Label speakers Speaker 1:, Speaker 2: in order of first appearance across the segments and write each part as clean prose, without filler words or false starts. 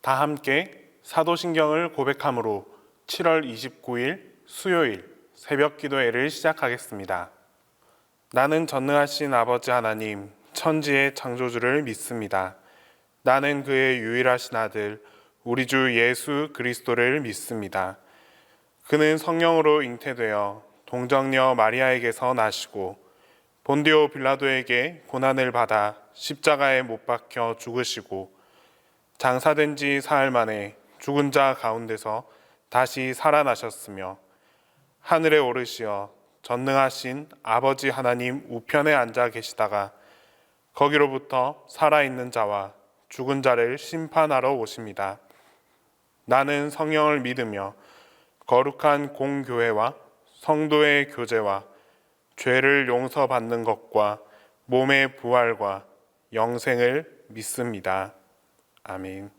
Speaker 1: 다 함께 사도신경을 고백함으로 7월 29일 수요일 새벽 기도회를 시작하겠습니다. 나는 전능하신 아버지 하나님, 천지의 창조주를 믿습니다. 나는 그의 유일하신 아들, 우리 주 예수 그리스도를 믿습니다. 그는 성령으로 잉태되어 동정녀 마리아에게서 나시고 본디오 빌라도에게 고난을 받아 십자가에 못 박혀 죽으시고 장사된 지 사흘 만에 죽은 자 가운데서 다시 살아나셨으며 하늘에 오르시어 전능하신 아버지 하나님 우편에 앉아 계시다가 거기로부터 살아있는 자와 죽은 자를 심판하러 오십니다. 나는 성령을 믿으며 거룩한 공교회와 성도의 교제와 죄를 용서받는 것과 몸의 부활과 영생을 믿습니다. 아멘.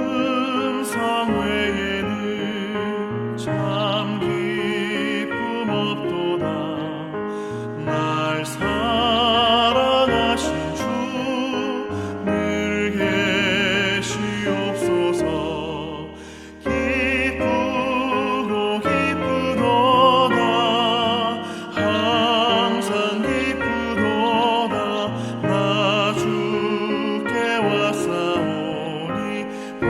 Speaker 2: 충성 외에는 참 기쁨 없도다. 날 사랑하신 주 늘 계시옵소서. 기쁘고 기쁘도다. 항상 기쁘도다. 나 주께 왔사오니 복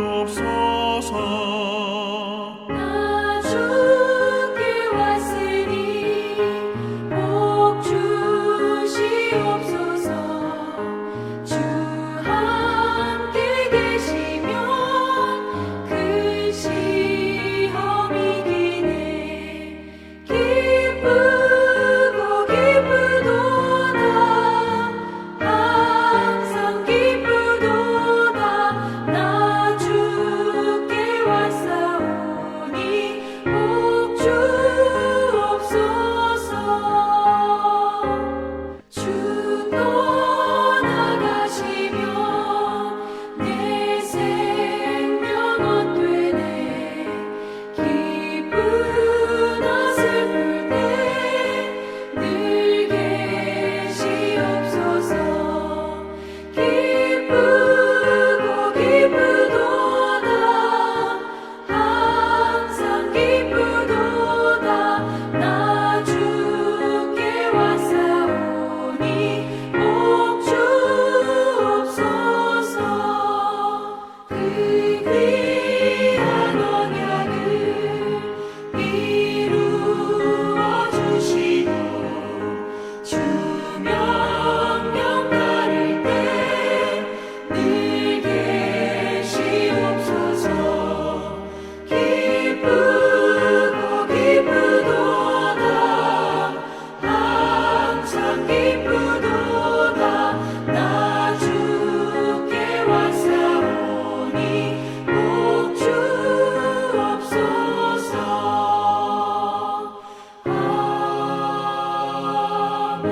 Speaker 2: 주옵소서.
Speaker 3: 나 주께 왔으니 복 주시옵소서. 주 함께 계시면 큰 시험이 기네. 기쁘고 기쁘도다. 항상 기쁘도다. 나 주께 왔사오니 복 주옵소서. 주 떠나가시면 내 생명 헛되네. 기쁘나 슬플 때 늘 계시옵소서. 기쁘고 기쁘도다. 항상 기쁘도다. 나 주께 왔사오니 복 주옵소서. 그 귀한 언약을 이루어 주시고 주 명령 따를 때 늘 계시옵소서. 기쁘고 기쁘도다. 항상 기쁘도다. 나 주께 왔사오니 복 주옵소서. 아멘.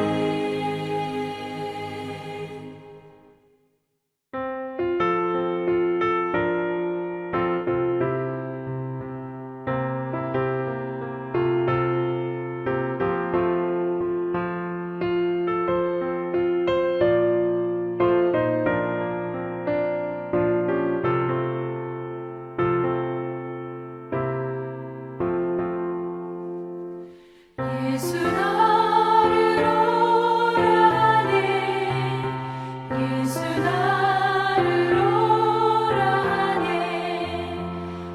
Speaker 3: 예수 나를 오라 하네. 예수 나를 오라 하네.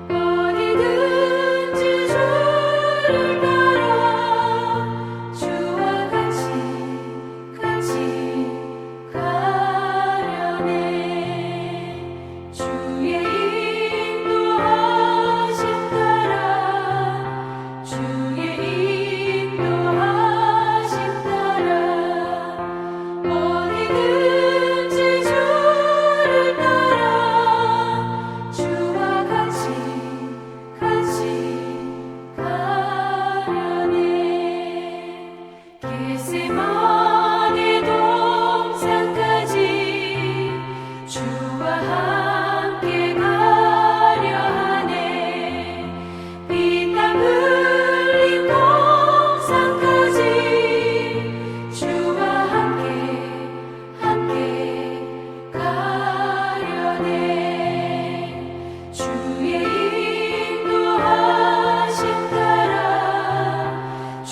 Speaker 3: 어디든지 주를 따라 주와 같이 가려네. 주의 인도하심 따라 주의 인도하심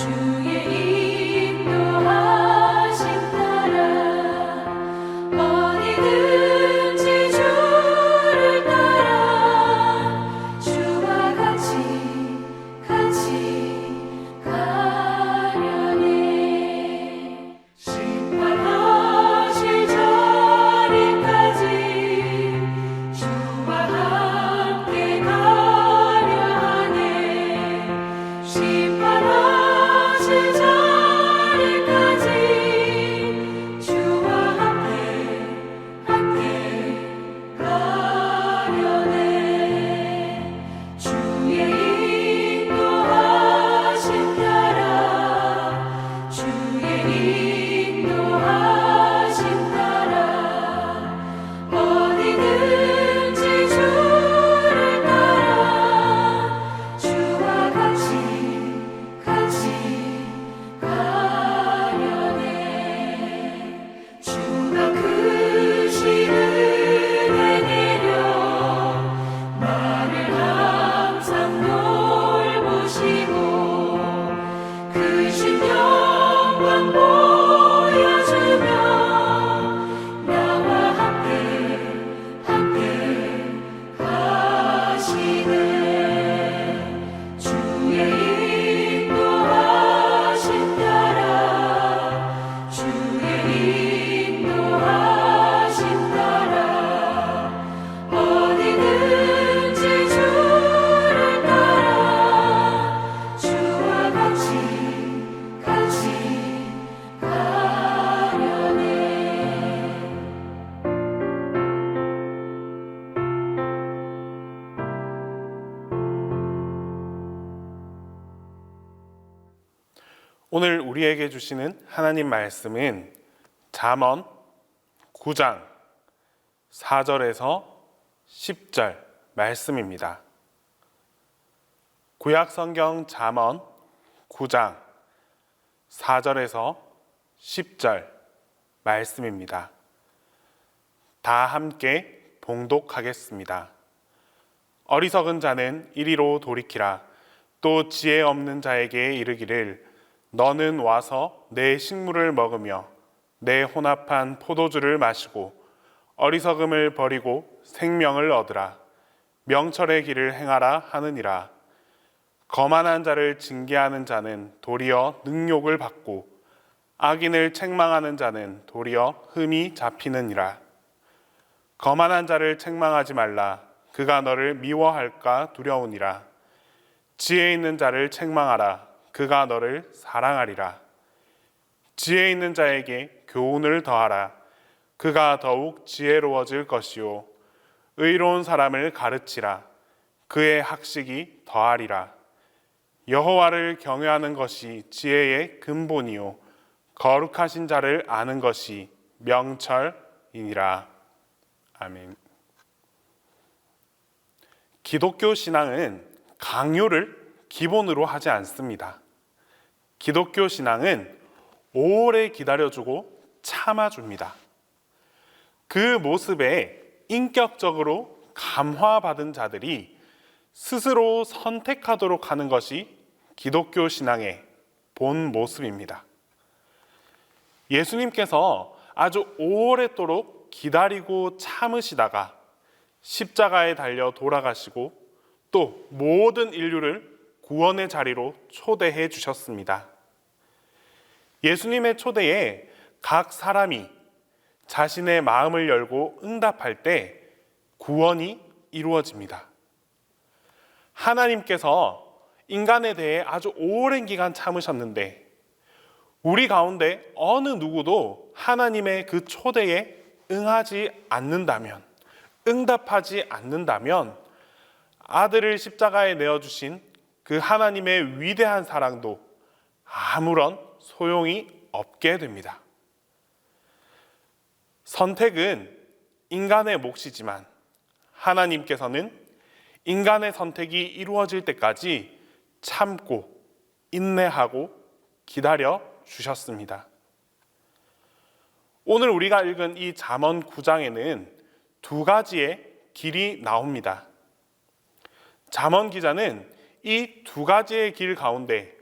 Speaker 3: 주의 인도하심 따라 어디든지 주를 따라 주와 같이 가려네. 심판하실 자리까지 주와 함께 가려 하네. 심판하실 자리까지 주와 함께 가려네. 주의 인도하심 따라 주의 인도하심 따라 어디든지 주를 따라 주와 같이 가려네. 주가 크신 은혜 내려 나를 항상 돌보시고 크신 영광 보여주며 나와 함께 가시네. 주의 인도하심 따라 주의 인도하심 따라 어디든지 주를 따라 주와 같이 가려네.
Speaker 1: 오늘 우리에게 주시는 하나님 말씀은 잠언 9장 4절에서 10절 말씀입니다. 구약 성경 잠언 9장 4절에서 10절 말씀입니다. 다 함께 봉독하겠습니다. 어리석은 자는 이리로 돌이키라. 또 지혜 없는 자에게 이르기를 너는 와서 내 식물을 먹으며 내 혼합한 포도주를 마시고 어리석음을 버리고 생명을 얻으라. 명철의 길을 행하라 하느니라. 거만한 자를 징계하는 자는 도리어 능욕을 받고 악인을 책망하는 자는 도리어 흠이 잡히느니라. 거만한 자를 책망하지 말라. 그가 너를 미워할까 두려우니라. 지혜 있는 자를 책망하라. 그가 너를 사랑하리라. 지혜 있는 자에게 교훈을 더하라. 그가 더욱 지혜로워질 것이요 의로운 사람을 가르치라. 그의 학식이 더하리라. 여호와를 경외하는 것이 지혜의 근본이요 거룩하신 자를 아는 것이 명철이니라. 아멘. 기독교 신앙은 강요를 기본으로 하지 않습니다. 기독교 신앙은 오래 기다려주고 참아줍니다. 그 모습에 인격적으로 감화받은 자들이 스스로 선택하도록 하는 것이 기독교 신앙의 본 모습입니다. 예수님께서 아주 오랫도록 기다리고 참으시다가 십자가에 달려 돌아가시고 또 모든 인류를 구원의 자리로 초대해 주셨습니다. 예수님의 초대에 각 사람이 자신의 마음을 열고 응답할 때 구원이 이루어집니다. 하나님께서 인간에 대해 아주 오랜 기간 참으셨는데 우리 가운데 어느 누구도 하나님의 그 초대에 응하지 않는다면, 응답하지 않는다면 아들을 십자가에 내어주신 그 하나님의 위대한 사랑도 아무런 소용이 없게 됩니다. 선택은 인간의 몫이지만 하나님께서는 인간의 선택이 이루어질 때까지 참고 인내하고 기다려 주셨습니다. 오늘 우리가 읽은 이 잠언 9장에는 두 가지의 길이 나옵니다. 잠언 기자는 이 두 가지의 길 가운데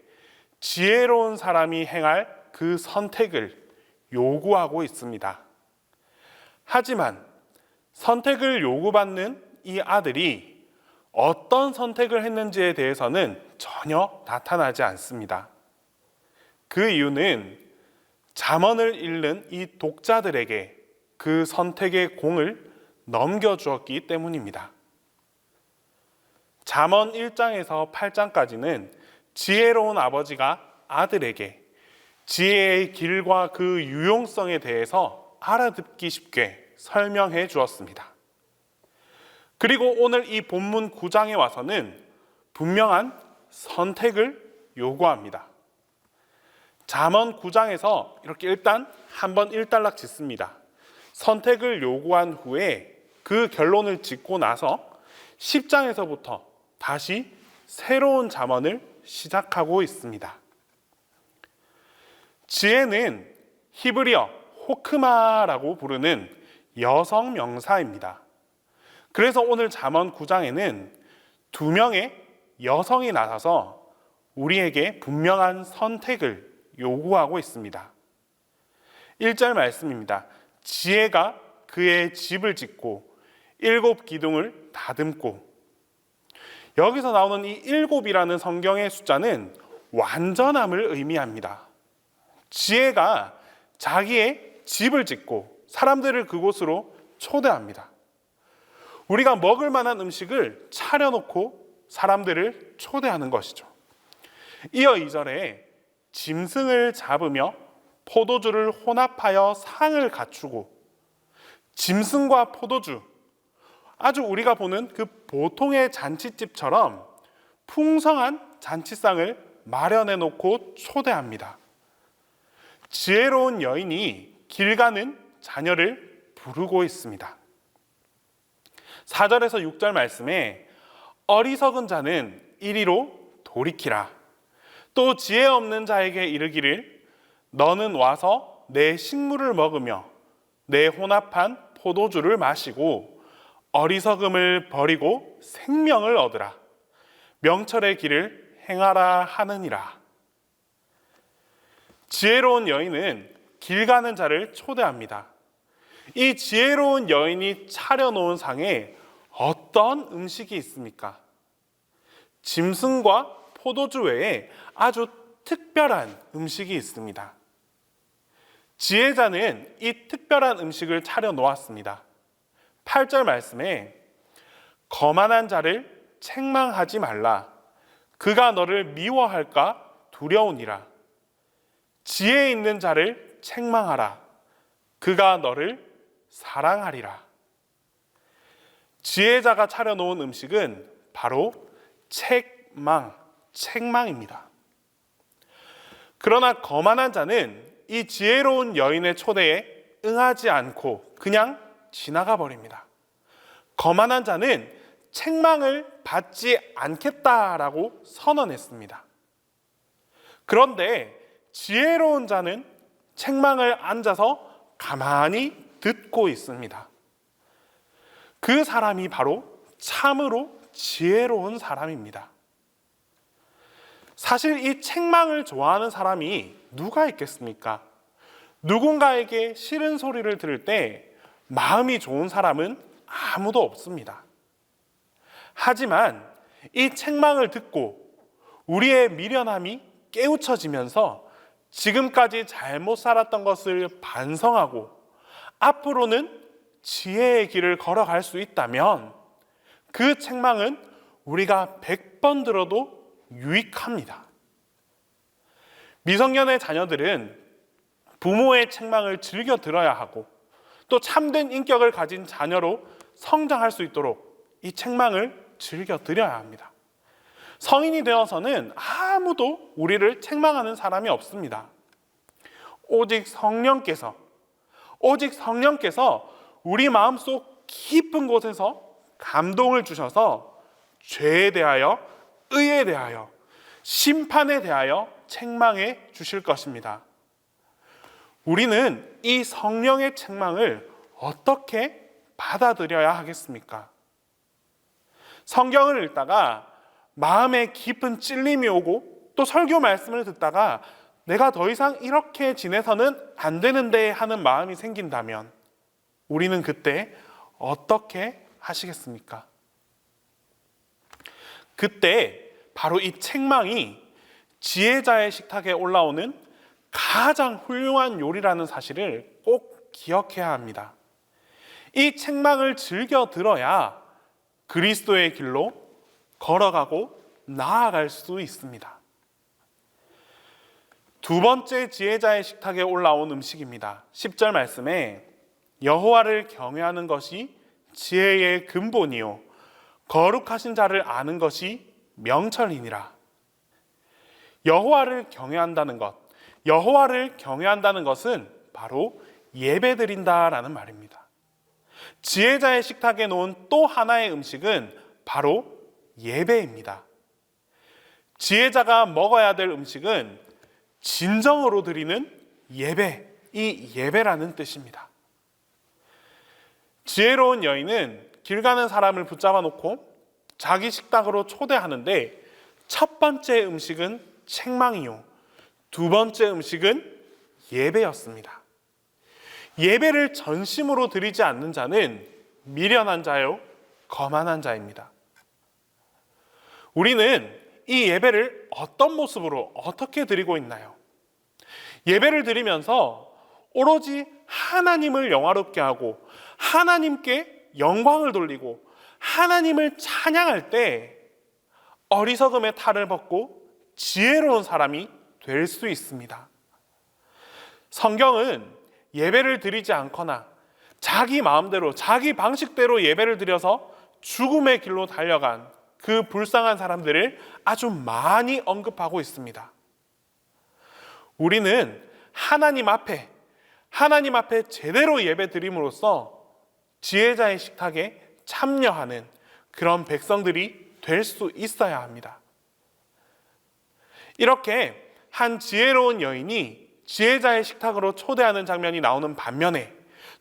Speaker 1: 지혜로운 사람이 행할 그 선택을 요구하고 있습니다. 하지만 선택을 요구받는 이 아들이 어떤 선택을 했는지에 대해서는 전혀 나타나지 않습니다. 그 이유는 잠언을 읽는 이 독자들에게 그 선택의 공을 넘겨주었기 때문입니다. 잠언 1장에서 8장까지는 지혜로운 아버지가 아들에게 지혜의 길과 그 유용성에 대해서 알아듣기 쉽게 설명해 주었습니다. 그리고 오늘 이 본문 9장에 와서는 분명한 선택을 요구합니다. 잠언 9장에서 이렇게 일단 한번 일단락 짓습니다. 선택을 요구한 후에 그 결론을 짓고 나서 10장에서부터 다시 새로운 잠언을 시작하고 있습니다. 지혜는 히브리어 호크마라고 부르는 여성 명사입니다. 그래서 오늘 잠언 9장에는 2명의 여성이 나서서 우리에게 분명한 선택을 요구하고 있습니다. 1절 말씀입니다. 지혜가 그의 집을 짓고 7 기둥을 다듬고. 여기서 나오는 이 7이라는 성경의 숫자는 완전함을 의미합니다. 지혜가 자기의 집을 짓고 사람들을 그곳으로 초대합니다. 우리가 먹을 만한 음식을 차려놓고 사람들을 초대하는 것이죠. 이어 2절에 짐승을 잡으며 포도주를 혼합하여 상을 갖추고. 짐승과 포도주, 아주 우리가 보는 그 보통의 잔치집처럼 풍성한 잔치상을 마련해 놓고 초대합니다. 지혜로운 여인이 길 가는 자녀를 부르고 있습니다. 4절에서 6절 말씀에 어리석은 자는 이리로 돌이키라. 또 지혜 없는 자에게 이르기를 너는 와서 내 식물을 먹으며 내 혼합한 포도주를 마시고 어리석음을 버리고 생명을 얻으라. 명철의 길을 행하라 하느니라. 지혜로운 여인은 길 가는 자를 초대합니다. 이 지혜로운 여인이 차려놓은 상에 어떤 음식이 있습니까? 짐승과 포도주 외에 아주 특별한 음식이 있습니다. 지혜자는 이 특별한 음식을 차려놓았습니다. 8절 말씀에 거만한 자를 책망하지 말라. 그가 너를 미워할까 두려우니라. 지혜 있는 자를 책망하라. 그가 너를 사랑하리라. 지혜자가 차려놓은 음식은 바로 책망입니다. 그러나 거만한 자는 이 지혜로운 여인의 초대에 응하지 않고 그냥 지나가 버립니다. 거만한 자는 책망을 받지 않겠다라고 선언했습니다. 그런데 지혜로운 자는 책망을 앉아서 가만히 듣고 있습니다. 그 사람이 바로 참으로 지혜로운 사람입니다. 사실 이 책망을 좋아하는 사람이 누가 있겠습니까? 누군가에게 싫은 소리를 들을 때 마음이 좋은 사람은 아무도 없습니다. 하지만 이 책망을 듣고 우리의 미련함이 깨우쳐지면서 지금까지 잘못 살았던 것을 반성하고 앞으로는 지혜의 길을 걸어갈 수 있다면 그 책망은 우리가 100번 들어도 유익합니다. 미성년의 자녀들은 부모의 책망을 즐겨 들어야 하고 또 참된 인격을 가진 자녀로 성장할 수 있도록 이 책망을 즐겨 드려야 합니다. 성인이 되어서는 아무도 우리를 책망하는 사람이 없습니다. 오직 성령께서 우리 마음속 깊은 곳에서 감동을 주셔서 죄에 대하여, 의에 대하여, 심판에 대하여 책망해 주실 것입니다. 우리는 이 성령의 책망을 어떻게 받아들여야 하겠습니까? 성경을 읽다가 마음에 깊은 찔림이 오고 또 설교 말씀을 듣다가 내가 더 이상 이렇게 지내서는 안 되는데 하는 마음이 생긴다면 우리는 그때 어떻게 하시겠습니까? 그때 바로 이 책망이 지혜자의 식탁에 올라오는 가장 훌륭한 요리라는 사실을 꼭 기억해야 합니다. 이 책망을 즐겨 들어야 그리스도의 길로 걸어가고 나아갈 수 있습니다. 두 번째 지혜자의 식탁에 올라온 음식입니다. 10절 말씀에 여호와를 경외하는 것이 지혜의 근본이요 거룩하신 자를 아는 것이 명철이니라. 여호와를 경외한다는 것, 여호와를 경외한다는 것은 바로 예배드린다라는 말입니다. 지혜자의 식탁에 놓은 또 하나의 음식은 바로 예배입니다. 지혜자가 먹어야 될 음식은 진정으로 드리는 예배, 이 예배라는 뜻입니다. 지혜로운 여인은 길 가는 사람을 붙잡아 놓고 자기 식탁으로 초대하는데 첫 번째 음식은 책망이요, 두 번째 음식은 예배였습니다. 예배를 전심으로 드리지 않는 자는 미련한 자요, 거만한 자입니다. 우리는 이 예배를 어떤 모습으로 어떻게 드리고 있나요? 예배를 드리면서 오로지 하나님을 영화롭게 하고 하나님께 영광을 돌리고 하나님을 찬양할 때 어리석음의 탈을 벗고 지혜로운 사람이 될 수 있습니다. 성경은 예배를 드리지 않거나 자기 마음대로 자기 방식대로 예배를 드려서 죽음의 길로 달려간 그 불쌍한 사람들을 아주 많이 언급하고 있습니다. 우리는 하나님 앞에 제대로 예배 드림으로써 지혜자의 식탁에 참여하는 그런 백성들이 될 수 있어야 합니다. 이렇게 한 지혜로운 여인이 지혜자의 식탁으로 초대하는 장면이 나오는 반면에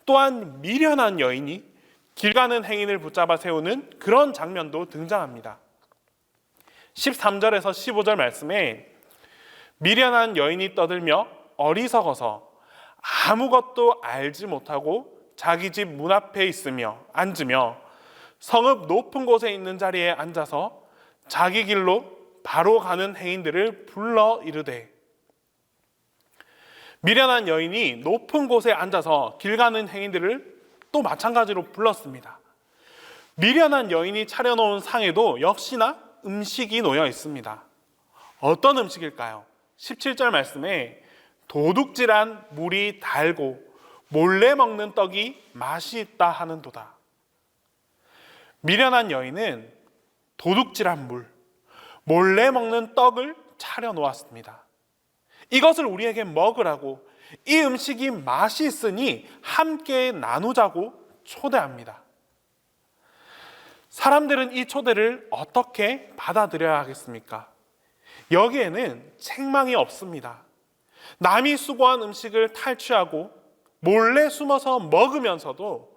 Speaker 1: 또한 미련한 여인이 길 가는 행인을 붙잡아 세우는 그런 장면도 등장합니다. 13절에서 15절 말씀에 미련한 여인이 떠들며 어리석어서 아무것도 알지 못하고 자기 집 문 앞에 앉으며 성읍 높은 곳에 있는 자리에 앉아서 자기 길로 바로 가는 행인들을 불러 이르되. 미련한 여인이 높은 곳에 앉아서 길 가는 행인들을 또 마찬가지로 불렀습니다. 미련한 여인이 차려놓은 상에도 역시나 음식이 놓여 있습니다. 어떤 음식일까요? 17절 말씀에 도둑질한 물이 달고 몰래 먹는 떡이 맛이 있다 하는도다. 미련한 여인은 도둑질한 물, 몰래 먹는 떡을 차려놓았습니다. 이것을 우리에게 먹으라고, 이 음식이 맛이 있으니 함께 나누자고 초대합니다. 사람들은 이 초대를 어떻게 받아들여야 하겠습니까? 여기에는 책망이 없습니다. 남이 수고한 음식을 탈취하고 몰래 숨어서 먹으면서도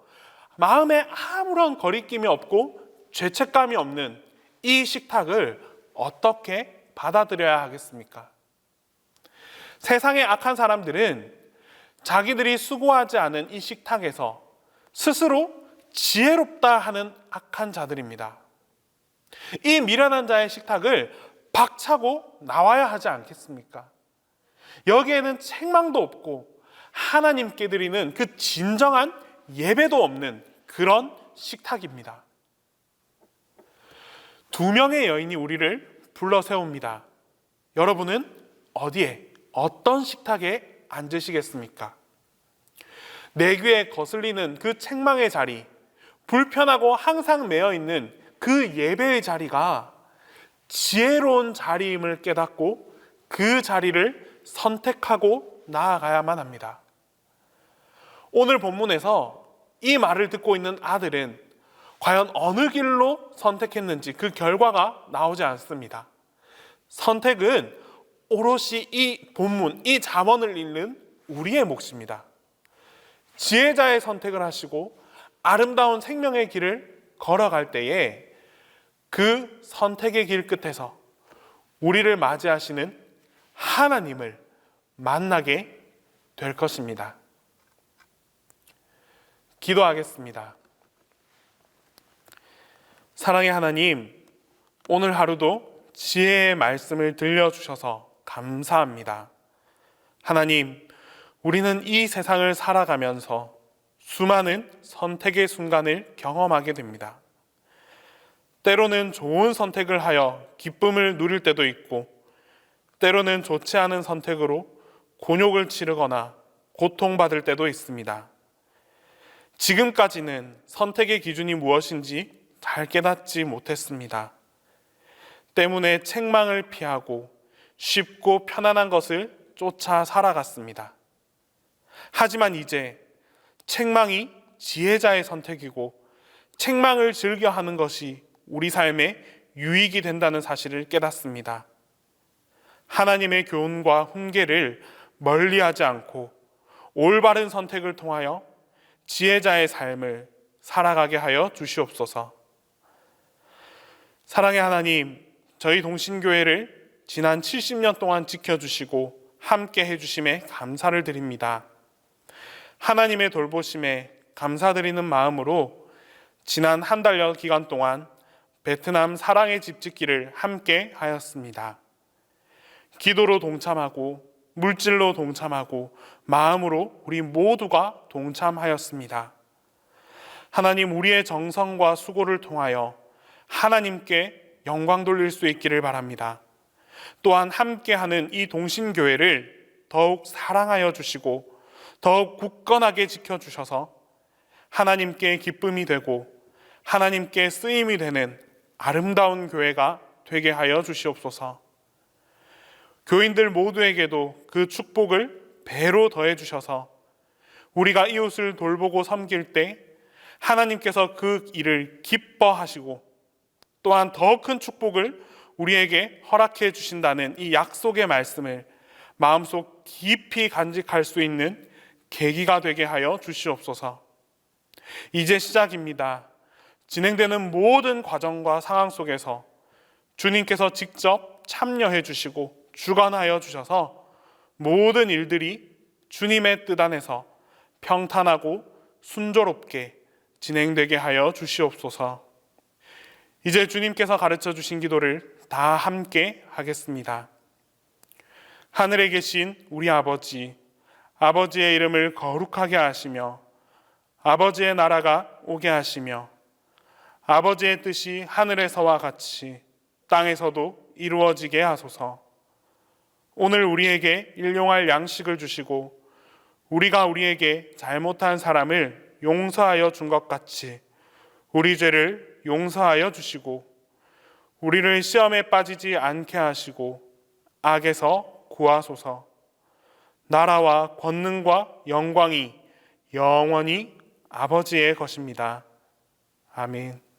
Speaker 1: 마음에 아무런 거리낌이 없고 죄책감이 없는 이 식탁을 어떻게 받아들여야 하겠습니까? 세상의 악한 사람들은 자기들이 수고하지 않은 이 식탁에서 스스로 지혜롭다 하는 악한 자들입니다. 이 미련한 자의 식탁을 박차고 나와야 하지 않겠습니까? 여기에는 책망도 없고 하나님께 드리는 그 진정한 예배도 없는 그런 식탁입니다. 두 명의 여인이 우리를 불러 세웁니다. 여러분은 어디에, 어떤 식탁에 앉으시겠습니까? 내 귀에 거슬리는 그 책망의 자리, 불편하고 항상 매여 있는 그 예배의 자리가 지혜로운 자리임을 깨닫고 그 자리를 선택하고 나아가야만 합니다. 오늘 본문에서 이 말을 듣고 있는 아들은 과연 어느 길로 선택했는지 그 결과가 나오지 않습니다. 선택은 오롯이 이 본문, 이 잠언을 읽는 우리의 몫입니다. 지혜자의 선택을 하시고 아름다운 생명의 길을 걸어갈 때에 그 선택의 길 끝에서 우리를 맞이하시는 하나님을 만나게 될 것입니다. 기도하겠습니다. 사랑의 하나님, 오늘 하루도 지혜의 말씀을 들려주셔서 감사합니다. 하나님, 우리는 이 세상을 살아가면서 수많은 선택의 순간을 경험하게 됩니다. 때로는 좋은 선택을 하여 기쁨을 누릴 때도 있고, 때로는 좋지 않은 선택으로 곤욕을 치르거나 고통받을 때도 있습니다. 지금까지는 선택의 기준이 무엇인지 잘 깨닫지 못했습니다. 때문에 책망을 피하고 쉽고 편안한 것을 쫓아 살아갔습니다. 하지만 이제 책망이 지혜자의 선택이고 책망을 즐겨 하는 것이 우리 삶의 유익이 된다는 사실을 깨닫습니다. 하나님의 교훈과 훈계를 멀리하지 않고 올바른 선택을 통하여 지혜자의 삶을 살아가게 하여 주시옵소서. 사랑의 하나님, 저희 동신교회를 지난 70년 동안 지켜주시고 함께 해주심에 감사를 드립니다. 하나님의 돌보심에 감사드리는 마음으로 지난 한 달여 기간 동안 베트남 사랑의 집 짓기를 함께 하였습니다. 기도로 동참하고 물질로 동참하고 마음으로 우리 모두가 동참하였습니다. 하나님, 우리의 정성과 수고를 통하여 하나님께 영광 돌릴 수 있기를 바랍니다. 또한 함께하는 이 동신교회를 더욱 사랑하여 주시고 더욱 굳건하게 지켜주셔서 하나님께 기쁨이 되고 하나님께 쓰임이 되는 아름다운 교회가 되게 하여 주시옵소서. 교인들 모두에게도 그 축복을 배로 더해 주셔서 우리가 이웃을 돌보고 섬길 때 하나님께서 그 일을 기뻐하시고 또한 더 큰 축복을 우리에게 허락해 주신다는 이 약속의 말씀을 마음속 깊이 간직할 수 있는 계기가 되게 하여 주시옵소서. 이제 시작입니다. 진행되는 모든 과정과 상황 속에서 주님께서 직접 참여해 주시고 주관하여 주셔서 모든 일들이 주님의 뜻 안에서 평탄하고 순조롭게 진행되게 하여 주시옵소서. 이제 주님께서 가르쳐 주신 기도를 다 함께 하겠습니다. 하늘에 계신 우리 아버지, 아버지의 이름을 거룩하게 하시며 아버지의 나라가 오게 하시며 아버지의 뜻이 하늘에서와 같이 땅에서도 이루어지게 하소서. 오늘 우리에게 일용할 양식을 주시고 우리가 우리에게 잘못한 사람을 용서하여 준 것 같이 우리 죄를 용서하여 주시고 우리를 시험에 빠지지 않게 하시고 악에서 구하소서. 나라와 권능과 영광이 영원히 아버지의 것입니다. 아멘.